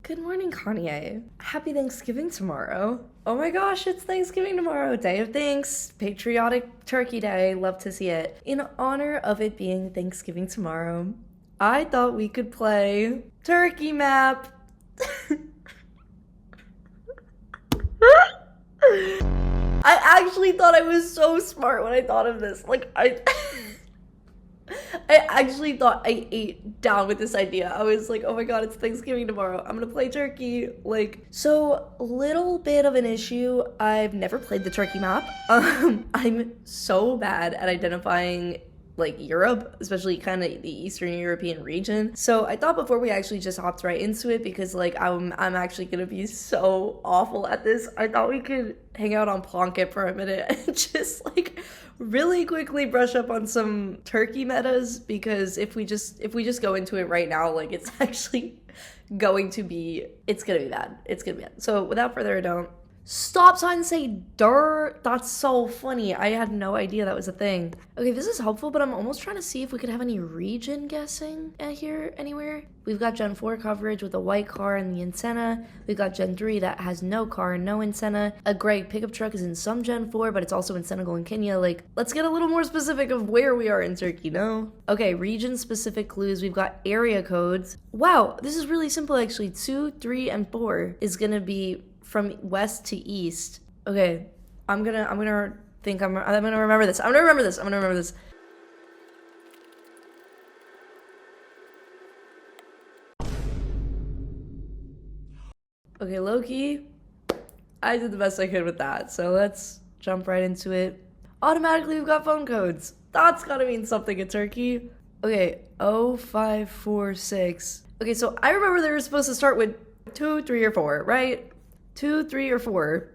Good morning, Kanye. Happy Thanksgiving tomorrow. Oh my gosh, it's Thanksgiving tomorrow. Day of Thanks. Patriotic Turkey Day. Love to see it. In honor of it being Thanksgiving tomorrow, I thought we could play Turkey Map. I actually thought I was so smart when I thought of this. I actually thought I ate down with this idea. I was like, oh my god, it's Thanksgiving tomorrow. I'm gonna play turkey. So little bit of an issue. I've never played the turkey map. I'm so bad at identifying Europe, especially kind of the Eastern European region. So I thought before we actually just hopped right into it, because I'm actually gonna be so awful at this, I thought we could hang out on Plunkett for a minute and just really quickly brush up on some turkey metas, because if we just go into it right now, it's actually going to be, it's gonna be bad. It's gonna be bad. So without further ado, stop sign say dirt. That's so funny. I had no idea that was a thing. Okay, this is helpful, but I'm almost trying to see if we could have any region guessing here anywhere. We've got Gen 4 coverage with a white car and the antenna. We've got Gen 3 that has no car and no antenna. A gray pickup truck is in some Gen 4, but it's also in Senegal and Kenya. Let's get a little more specific of where we are in Turkey, no? Okay, region-specific clues. We've got area codes. Wow, this is really simple, actually. 2, 3, and 4 is gonna be from west to east. Okay, I'm gonna remember this. I'm gonna remember this. Okay, Loki, I did the best I could with that. So let's jump right into it. Automatically, we've got phone codes. That's gotta mean something in Turkey. Okay, 0546. Okay, so I remember they were supposed to start with 2, 3, or 4, right? 2, 3, or 4.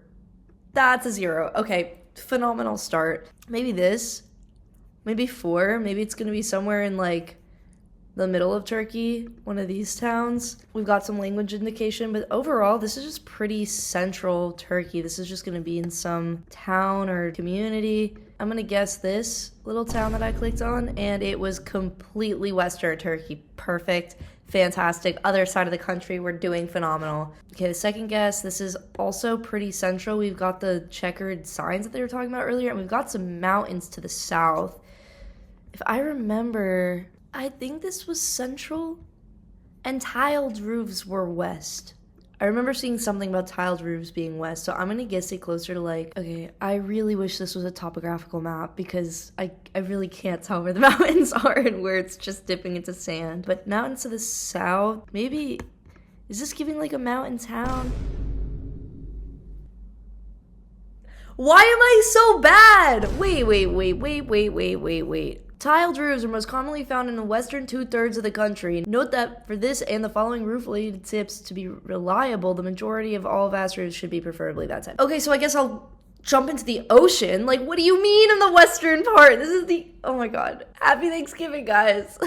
That's a 0. Okay, phenomenal start. Maybe this. Maybe 4. Maybe it's gonna be somewhere in the middle of Turkey, one of these towns. We've got some language indication, but overall, this is just pretty central Turkey. This is just gonna be in some town or community. I'm gonna guess this little town that I clicked on, and it was completely Western Turkey. Perfect. Fantastic. Other side of the country, we're doing phenomenal. Okay, the second guess, this is also pretty central. We've got the checkered signs that they were talking about earlier, and we've got some mountains to the south. If I remember, I think this was central, and tiled roofs were west. I remember seeing something about tiled roofs being west, so I'm gonna guess it closer to okay, I really wish this was a topographical map, because I really can't tell where the mountains are and where it's just dipping into sand. But mountains to the south, maybe, is this giving a mountain town? Why am I so bad? Wait. Tiled roofs are most commonly found in the western 2/3 of the country. Note that for this and the following roof-related tips to be reliable, the majority of all vast roofs should be preferably that type. Okay, so I guess I'll jump into the ocean. What do you mean in the western part? This is oh my god. Happy Thanksgiving, guys.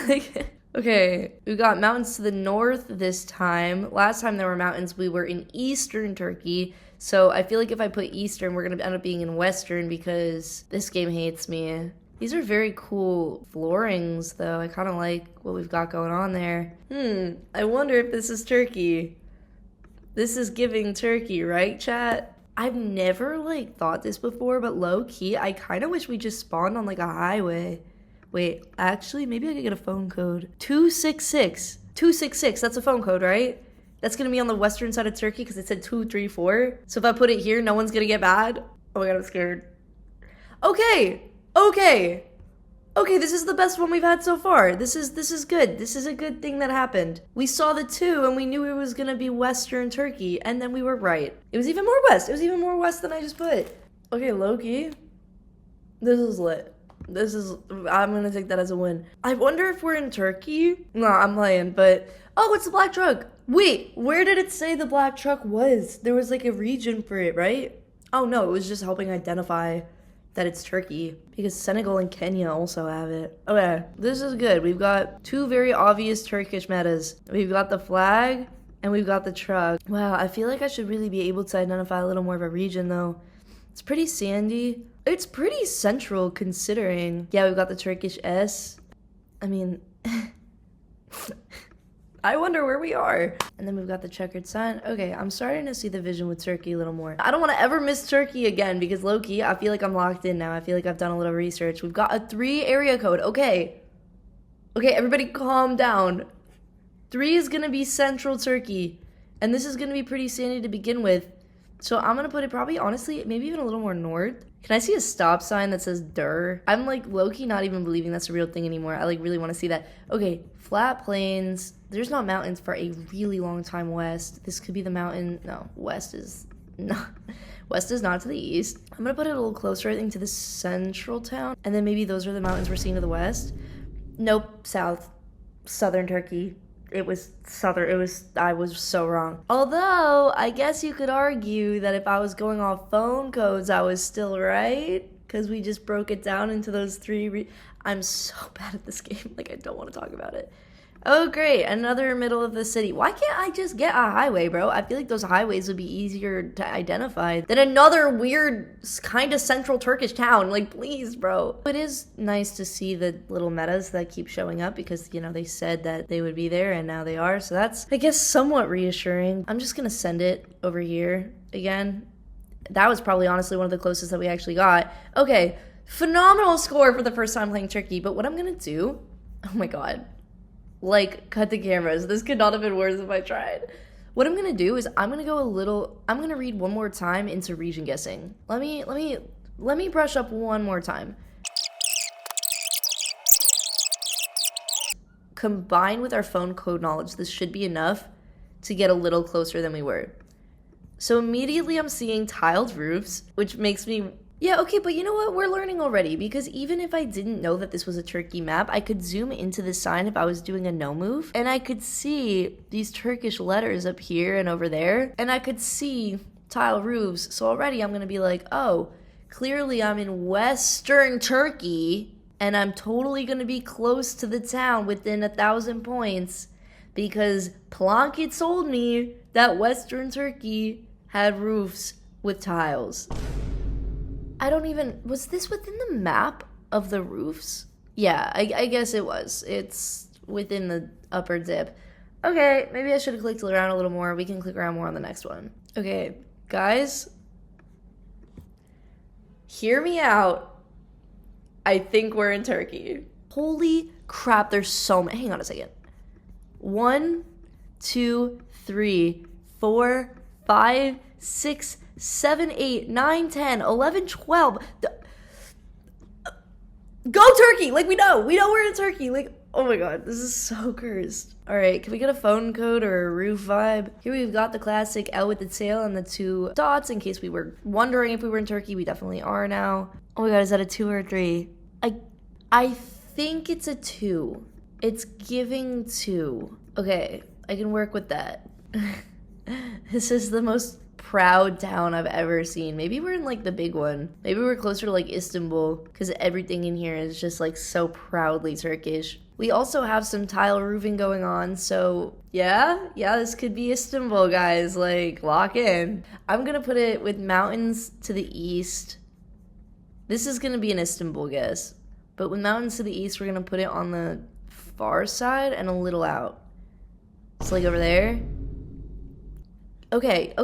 Okay, we got mountains to the north this time. Last time there were mountains, we were in eastern Turkey. So I feel like if I put eastern, we're gonna end up being in western, because this game hates me. These are very cool floorings, though. I kind of like what we've got going on there. I wonder if this is Turkey. This is giving Turkey, right, chat? I've never, thought this before, but low-key, I kind of wish we just spawned on, a highway. Wait, actually, maybe I could get a phone code. 266. 266, that's a phone code, right? That's gonna be on the western side of Turkey, because it said 2, 3, 4. So if I put it here, no one's gonna get mad? Oh my god, I'm scared. Okay, this is the best one we've had so far. This is good. This is a good thing that happened. We saw the 2 and we knew it was gonna be Western Turkey, and then we were right. It was even more west. It was even more west than I just put. Okay, Loki. This is lit. I'm gonna take that as a win. I wonder if we're in Turkey. No, I'm playing, but oh, it's the black truck. Wait, where did it say the black truck was? There was a region for it, right? Oh no, it was just helping identify that it's Turkey, because Senegal and Kenya also have it. Okay, this is good. We've got 2 very obvious Turkish metas. We've got the flag and we've got the truck. Wow, I feel like I should really be able to identify a little more of a region, though. It's pretty sandy. It's pretty central, considering. Yeah, we've got the Turkish S. I mean, I wonder where we are. And then we've got the checkered sign. Okay, I'm starting to see the vision with Turkey a little more. I don't want to ever miss Turkey again because low-key, I feel like I'm locked in now. I feel like I've done a little research. We've got a 3 area code. Okay. Okay, everybody calm down. 3 is going to be central Turkey. And this is going to be pretty sandy to begin with. So I'm going to put it probably, honestly, maybe even a little more north. Can I see a stop sign that says "der"? I'm like low-key not even believing that's a real thing anymore. I like really want to see that. Okay, flat plains. There's not mountains for a really long time west. This could be the mountain. No, west is not. West is not to the east. I'm going to put it a little closer, I think, to the central town. And then maybe those are the mountains we're seeing to the west. Nope, south. Southern Turkey. It was southern. I was so wrong. Although, I guess you could argue that if I was going off phone codes, I was still right. Because we just broke it down into those 3. I'm so bad at this game. Like, I don't want to talk about it. Oh, great. Another middle of the city. Why can't I just get a highway, bro? I feel like those highways would be easier to identify than another weird kind of central Turkish town. Like, please, bro. It is nice to see the little metas that keep showing up because, you know, they said that they would be there and now they are. So that's, I guess, somewhat reassuring. I'm just going to send it over here again. That was probably honestly one of the closest that we actually got. Okay, phenomenal score for the first time playing Turkey. But what I'm going to do, oh my God. Like, cut the cameras. This could not have been worse if I tried. What I'm gonna do is I'm gonna read one more time into region guessing. Let me brush up one more time. Combined with our phone code knowledge, this should be enough to get a little closer than we were. So immediately I'm seeing tiled roofs, which makes me, yeah, okay, but you know what? We're learning already because even if I didn't know that this was a Turkey map, I could zoom into the sign if I was doing a no move and I could see these Turkish letters up here and over there and I could see tile roofs. So already I'm going to be like, oh, clearly I'm in Western Turkey and I'm totally going to be close to the town within 1,000 points because Plunkett told me that Western Turkey had roofs with tiles. Was this within the map of the roofs? Yeah, I guess it was. It's within the upper dip. Okay, maybe I should have clicked around a little more. We can click around more on the next one. Okay, guys. Hear me out. I think we're in Turkey. Holy crap, there's so many. Hang on a second. 1, 2, 3, 4, 5, 6, 7, 8, 9, 10, 11, 12. Go Turkey! Like, we know we're in Turkey. Like, oh my God, this is so cursed. All right, can we get a phone code or a roof vibe? Here we've got the classic L with the tail and the 2 dots in case we were wondering if we were in Turkey. We definitely are now. Oh my God, is that a 2 or a 3? I think it's a 2. It's giving 2. Okay, I can work with that. This is the most proud town I've ever seen. Maybe we're in like the big one. Maybe we're closer to like Istanbul because everything in here is just like so proudly Turkish. We also have some tile roofing going on, so yeah, this could be Istanbul, guys. Like, lock in. I'm gonna put it with mountains to the east. This is gonna be an Istanbul guess, but with mountains to the east, we're gonna put it on the far side and a little out. It's like over there. Okay.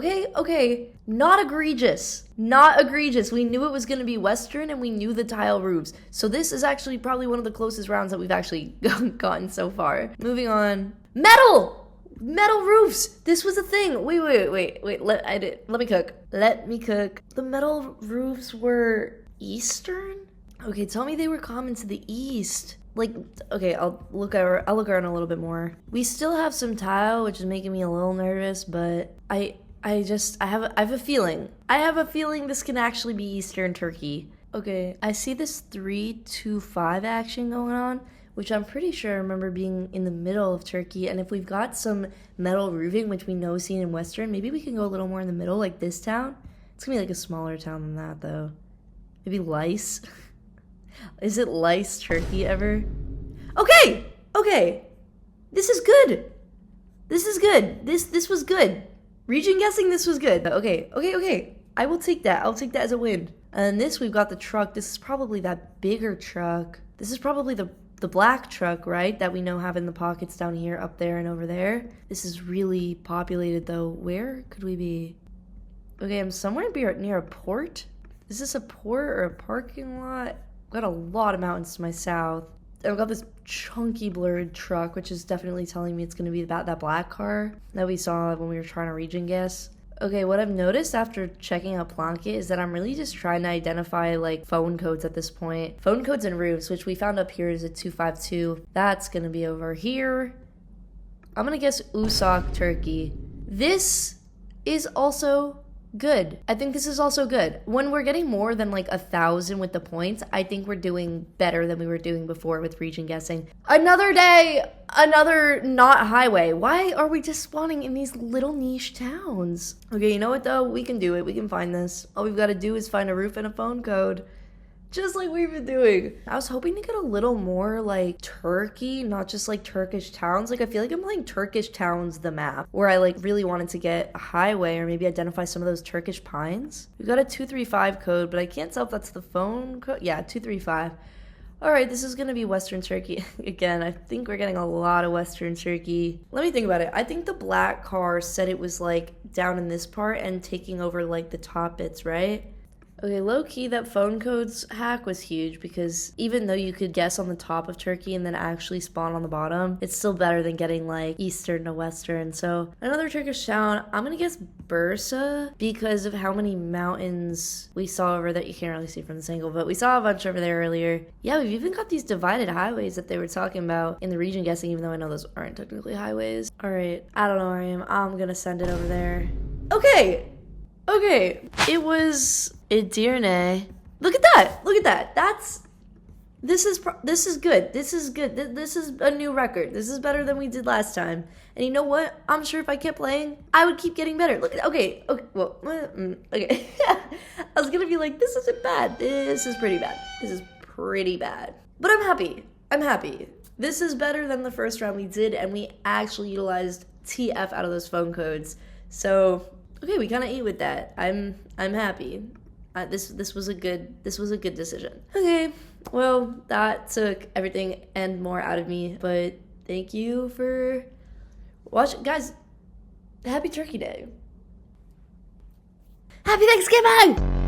Not egregious. We knew it was going to be Western and we knew the tile roofs. So this is actually probably one of the closest rounds that we've actually gotten so far. Moving on. Metal roofs. This was a thing. Wait. Let me cook. The metal roofs were Eastern? Okay, tell me they were common to the east. Like, okay, I'll look around a little bit more. We still have some tile, which is making me a little nervous, but I have a feeling. I have a feeling this can actually be Eastern Turkey. Okay, I see this 3-2-5 action going on, which I'm pretty sure I remember being in the middle of Turkey. And if we've got some metal roofing, which we know seen in Western, maybe we can go a little more in the middle, like this town. It's gonna be like a smaller town than that, though. Maybe Lice. Is it Lice Turkey ever? Okay. This is good. This was good. Region guessing, this was good. Okay. I will take that. I'll take that as a win. And this, we've got the truck. This is probably that bigger truck. This is probably the the black truck, right? That we know have in the pockets down here, up there, and over there. This is really populated, though. Where could we be? Okay, I'm somewhere near a port. Is this a port or a parking lot? I've got a lot of mountains to my south. I've got this chunky blurred truck, which is definitely telling me it's going to be about that black car that we saw when we were trying to region guess. Okay, what I've noticed after checking out Plonket is that I'm really just trying to identify like phone codes at this point. Phone codes and roofs, which we found up here is a 252. That's going to be over here. I'm going to guess Usoc, Turkey. This is also good. I think this is also good. When we're getting more than like 1,000 with the points, I think we're doing better than we were doing before with region guessing. Another day, another not highway. Why are we just spawning in these little niche towns? Okay, you know what though? We can do it. We can find this. All we've got to do is find a roof and a phone code. Just like we've been doing. I was hoping to get a little more like Turkey, not just like Turkish towns. Like I feel like I'm playing Turkish Towns the map, where I like really wanted to get a highway or maybe identify some of those Turkish pines. We got a 235 code, but I can't tell if that's the phone code. Yeah, 235. All right, this is gonna be Western Turkey. Again, I think we're getting a lot of Western Turkey. Let me think about it. I think the black car said it was like down in this part and taking over like the top bits, right? Okay, low-key, that phone codes hack was huge because even though you could guess on the top of Turkey and then actually spawn on the bottom, it's still better than getting like Eastern to Western. So another Turkish town, I'm gonna guess Bursa because of how many mountains we saw over that. You can't really see from this angle, but we saw a bunch over there earlier. Yeah, we've even got these divided highways that they were talking about in the region guessing, even though I know those aren't technically highways. All right, I don't know where I am. I'm gonna send it over there. Okay, it was Edirne. Look at that. This is good. This is good. This is a new record. This is better than we did last time. And you know what? I'm sure if I kept playing, I would keep getting better. Look at, okay. I was gonna be like, this isn't bad. This is pretty bad. But I'm happy. This is better than the first round we did, and we actually utilized TF out of those phone codes. So, okay, we kind of ate with that. I'm happy. This was a good decision. Okay, well, that took everything and more out of me, but thank you for watching. Guys, happy Turkey Day. Happy Thanksgiving!